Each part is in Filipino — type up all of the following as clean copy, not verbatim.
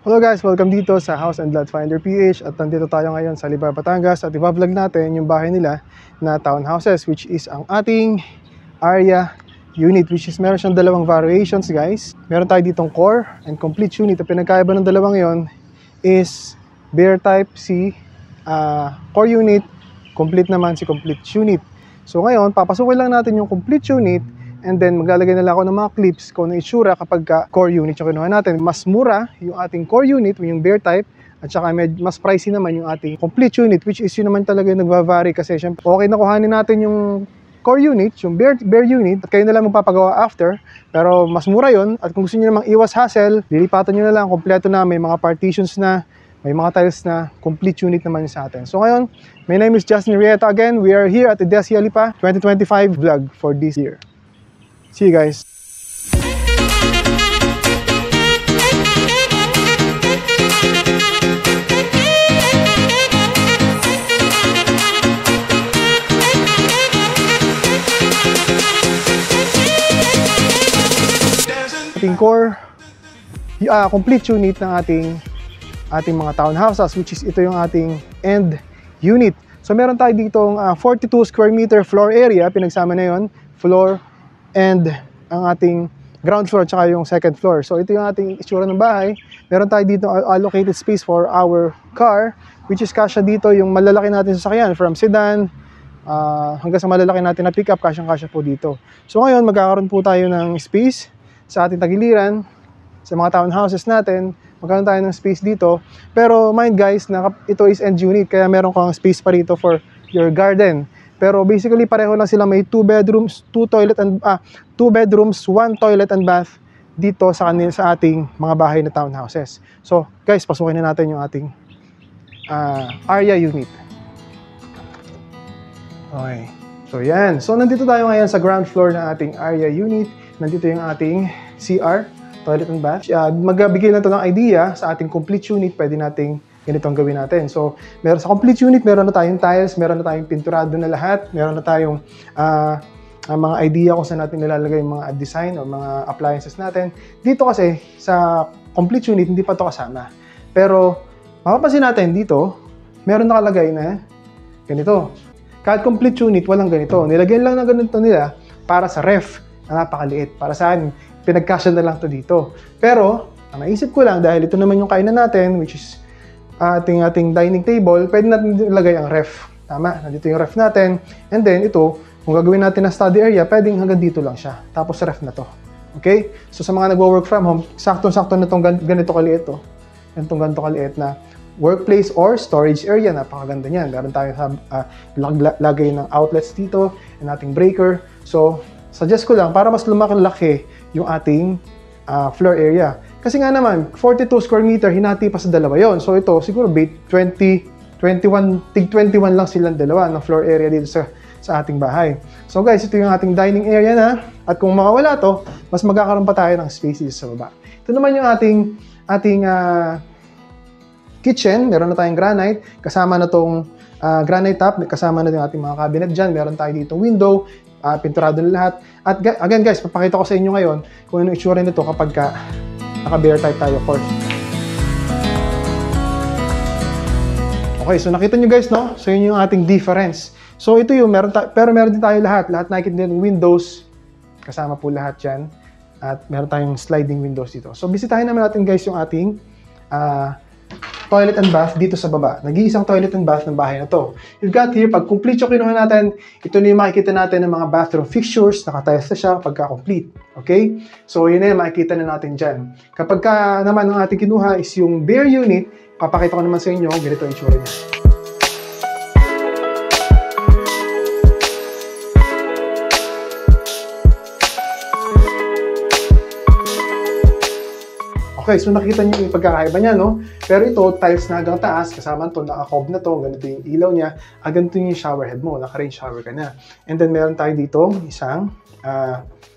Hello guys! Welcome dito sa House and Lot Finder PH at nandito tayo ngayon sa Libar, Batangas at i-vlog natin yung bahay nila na townhouses, which is ang ating area unit, which is meron siyang dalawang variations guys. Meron tayo ditong core and complete unit. Ang pinagkaiba ng dalawang yon is bear type si core unit, complete naman si complete unit. So ngayon papasukin lang natin yung complete unit and then maglalagay na lang ako ng mga clips kung ano itsura kapag core unit yung kinuha natin. Mas mura yung ating core unit, yung bear type, at saka mas pricey naman yung ating complete unit, which is yun naman talaga yung nagva-vary kasi syempre okay na kuhanin natin yung core unit, yung bear unit, at kayo na lang magpapagawa after, pero mas mura yun. At kung gusto nyo namang iwas hassle, lilipatan nyo na lang, kompleto na, may mga partitions na, may mga tiles na, complete unit naman sa atin. So ngayon, my name is Justin Rieta again. We are here at the Desia Lipa 2025 vlog for this year. See you guys. Ating core, complete unit ng ating mga townhouses, which is ito yung ating end unit. So meron tayo ditong 42 square meter floor area, pinagsama na yon, floor and ang ating ground floor tsaka yung second floor. So ito yung ating itsura ng bahay. Meron tayo dito allocated space for our car, which is kasya dito yung malalaki natin sasakyan from sedan hanggang sa malalaki natin na pickup, kasyang-kasya po dito. So ngayon magkakaroon po tayo ng space sa ating tagiliran sa mga townhouses natin. Magkaroon tayo ng space dito. Pero mind guys na ito is end unit, kaya meron kang space pa rito for your garden. Pero basically pareho lang sila, may 2 bedrooms, 2 bedrooms, 1 toilet and bath dito sa ating mga bahay na townhouses. So guys, pasukin na natin yung ating area unit. Okay. So yan. So nandito tayo ngayon sa ground floor ng ating area unit. Nandito yung ating CR, toilet and bath. Magbibigay na to ng idea sa ating complete unit, pwede nating ganito ang gawin natin. So, meron sa complete unit, meron na tayong tiles, meron na tayong pinturado na lahat, meron na tayong mga idea kung saan natin nilalagay yung mga design o mga appliances natin. Dito kasi, sa complete unit, hindi pa to kasama. Pero, mapapansin natin dito, meron nakalagay na ganito. Kahit complete unit, walang ganito. Nilagyan lang ng ganito nila para sa ref na napakaliit. Para saan? Pinagkasya na lang to dito. Pero, ang naisip ko lang, dahil ito naman yung kainan natin, which is ating dining table, pwede natin ilagay ang ref. Tama, nandito yung ref natin. And then ito, kung gagawin natin na study area, pwedeng hanggang dito lang siya. Tapos ref na to. Okay? So sa mga nagwo-work from home, saktong-sakto na itong ganito kaliit to. Ganito kaliit na workplace or storage area. Napakaganda niyan. Meron tayong lagay ng outlets dito, and ating breaker. So, suggest ko lang, para mas lumaki yung ating floor area. Kasi nga naman, 42 square meter, hinati pa sa dalawa yon. So ito, siguro 21 lang silang dalawa ng floor area dito sa ating bahay. So guys, ito yung ating dining area na. At kung makawala to, mas magkakaroon pa tayo ng spaces sa baba. Ito naman yung ating kitchen. Meron na tayong granite. Kasama na tong granite top. Kasama na yung ating mga cabinet dyan. Meron tayo dito window. Pinturado na lahat. At again guys, papakita ko sa inyo ngayon kung ano itsura nito kapag naka-bear type tayo, of course. Okay, so nakita nyo guys, no? So yun yung ating difference. So ito yung pero meron din tayo lahat. Lahat nakikita din windows. Kasama po lahat yan. At meron tayong sliding windows dito. So bisitahin naman natin guys yung ating toilet and bath dito sa baba. Nag-iisang toilet and bath ng bahay na to. You've got here, pag complete yung kinuha natin, ito na yung makikita natin ng mga bathroom fixtures, nakatiles na siya pagka-complete. Okay? So yun na yung makikita na natin dyan. Kapag naman ang ating kinuha is yung bare unit, papakita ko naman sa inyo, ganito yung itsura niya. Okay, so nakita niyo yung pagkakaiba niya, no? Pero ito, tiles na hanggang taas, kasama ito, naka-cob na to, ganito yung ilaw niya, ganito yung shower head mo, naka-rain shower ka na. And then meron tayo dito isang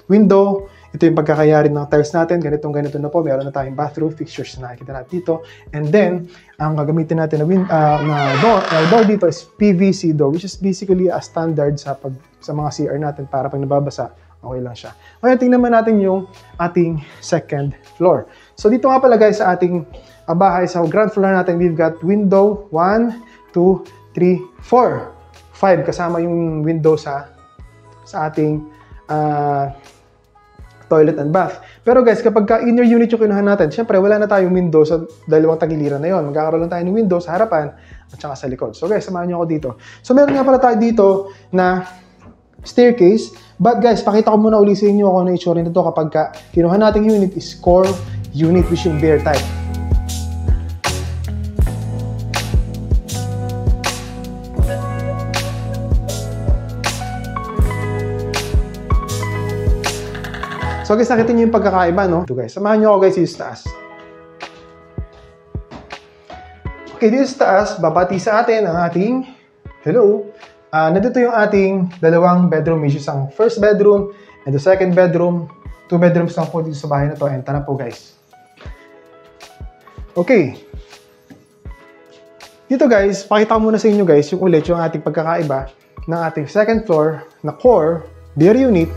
window. Ito yung pagkakayari ng tiles natin, ganito na po, meron na tayong bathroom fixtures na nakikita natin dito. And then, ang gagamitin natin na door dito is PVC door, which is basically a standard sa mga CR natin para pag nababasa, okay lang siya. Ngayon, tingnan naman natin yung ating second floor. So dito nga pala guys sa ating bahay sa ground floor natin, we've got window 1, 2, 3, 4. 5 kasama yung window sa ating toilet and bath. Pero guys, kapag inner unit yung kinuha natin, syempre wala na tayong window sa dalawang tagiliran na yon. Magkakaroon lang tayo ng window sa harapan at saka sa likod. So guys, samahan niyo ako dito. So meron nga pala tayo dito na staircase. But guys, pakita ko muna uli sa inyo kung ano itsura nito kapag kinuha nating unit is core unit, which yung bare type. So guys, nakita niyo yung pagkakaiba, no? Ito guys, samahan niyo ako guys dito sa taas. Okay, dito sa taas, babati sa atin ang ating, hello, nandito yung ating dalawang bedroom, which is ang first bedroom and the second bedroom. 2 bedrooms lang po dito sa bahay na to, and tara po guys. Okay. Dito guys, pakita ko muna sa inyo guys yung ulit yung ating pagkakaiba ng ating second floor na core, bare unit,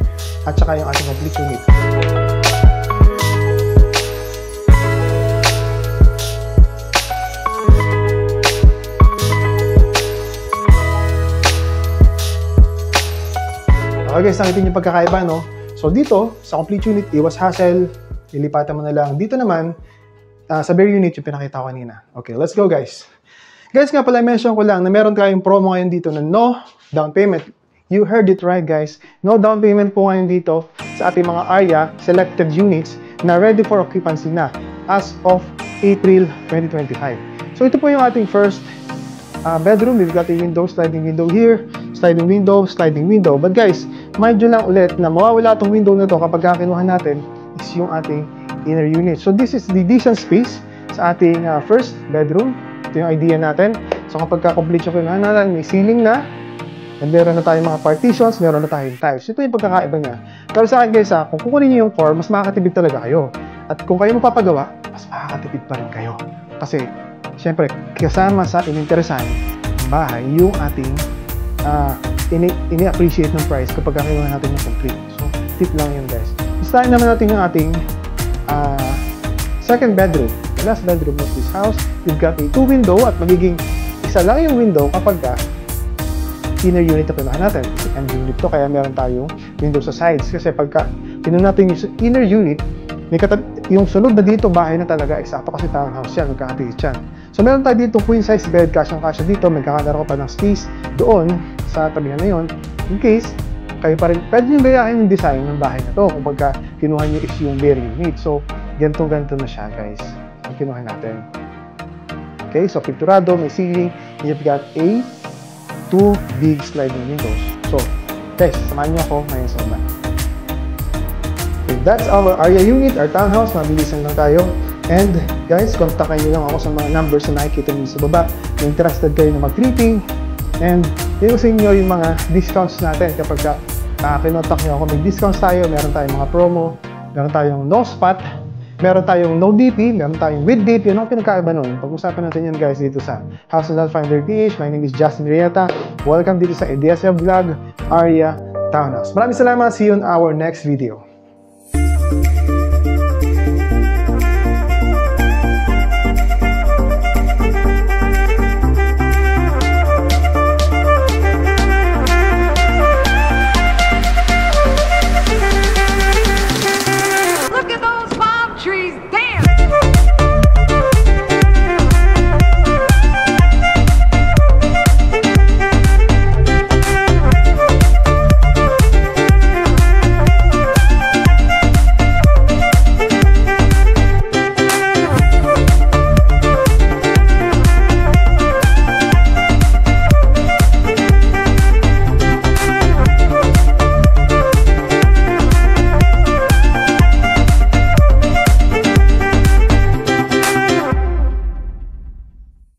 at saka yung ating complete unit. Okay guys, nakita niyo yung pagkakaiba, no? So dito, sa complete unit, iwas hassle, ilipatan mo na lang. Dito naman, sa bare unit, yung pinakita ko kanina. Okay, let's go guys. Guys, nga pala, mention ko lang na meron tayong promo ngayon dito na no down payment. You heard it right guys. No down payment po ngayon dito sa ating mga ARIA selected units na ready for occupancy na as of April 2025. So ito po yung ating first bedroom. We've got a window, sliding window here, sliding window, sliding window. But guys, mind you lang ulit na mawawala itong window na to kapag kinuha natin is yung ating inner unit. So this is the decent space sa ating first bedroom. Ito yung idea natin. So kapag complete yung kinuha natin, may ceiling na, and meron na tayong mga partitions, meron na tayong tiles. Ito yung pagkakaiba niya. Pero sa akin guys, kung kukunin niyo yung core, mas makakatipid talaga kayo. At kung kayo mapapagawa, mas makakatipid pa rin kayo. Kasi, syempre, kasama sa ininteresan ng bahay, yung ating ini-appreciate ng price kapag kinuha natin yung complete. So, tip lang yun guys. Gustahin naman natin yung ating second bedroom. The last bedroom of this house, we've got a 2 window at magiging isa lang yung window kapag inner unit na pinuha natin. And unit to, kaya meron tayong window sa sides. Kasi pagka pinuha natin yung inner unit, yung sunod na dito, bahay na talaga, eksakto kasi townhouse yan, magkakatiit yan. So meron tayo dito queen size bed, kasyang-kasya dito, magkakadaro pa ng space doon sa tabihan na yun. In case, kayo pa rin, pwede nyo gayahin yung design ng bahay na to kung pagka kinuha nyo is yung bare unit. So, ganito na siya guys, ang kinuha natin. Okay, so pinturado, may ceiling, you've got a 2 big sliding windows. So, guys, samahan niyo ako ngayon sa baba. Okay, that's our ARIA unit, our townhouse. Mabilisan lang tayo. And, guys, kontakin niyo lang ako sa mga numbers na nakikita niyo sa baba. Kung interested kayo na mag-treating. And, yun sa inyo yung mga discounts natin. Kapag kinontak niyo ako, may discounts tayo. Meron tayong mga promo. Meron tayong no spot. Meron tayong no DP, meron tayong with DP. Ano ang pinagkaiba nun? Pag-usapan natin yan guys dito sa House and Lot Finder PH. My name is Justin Rieta. Welcome dito sa EDSF Vlog, ARIA Townhouse. Maraming salamat. See you in our next video.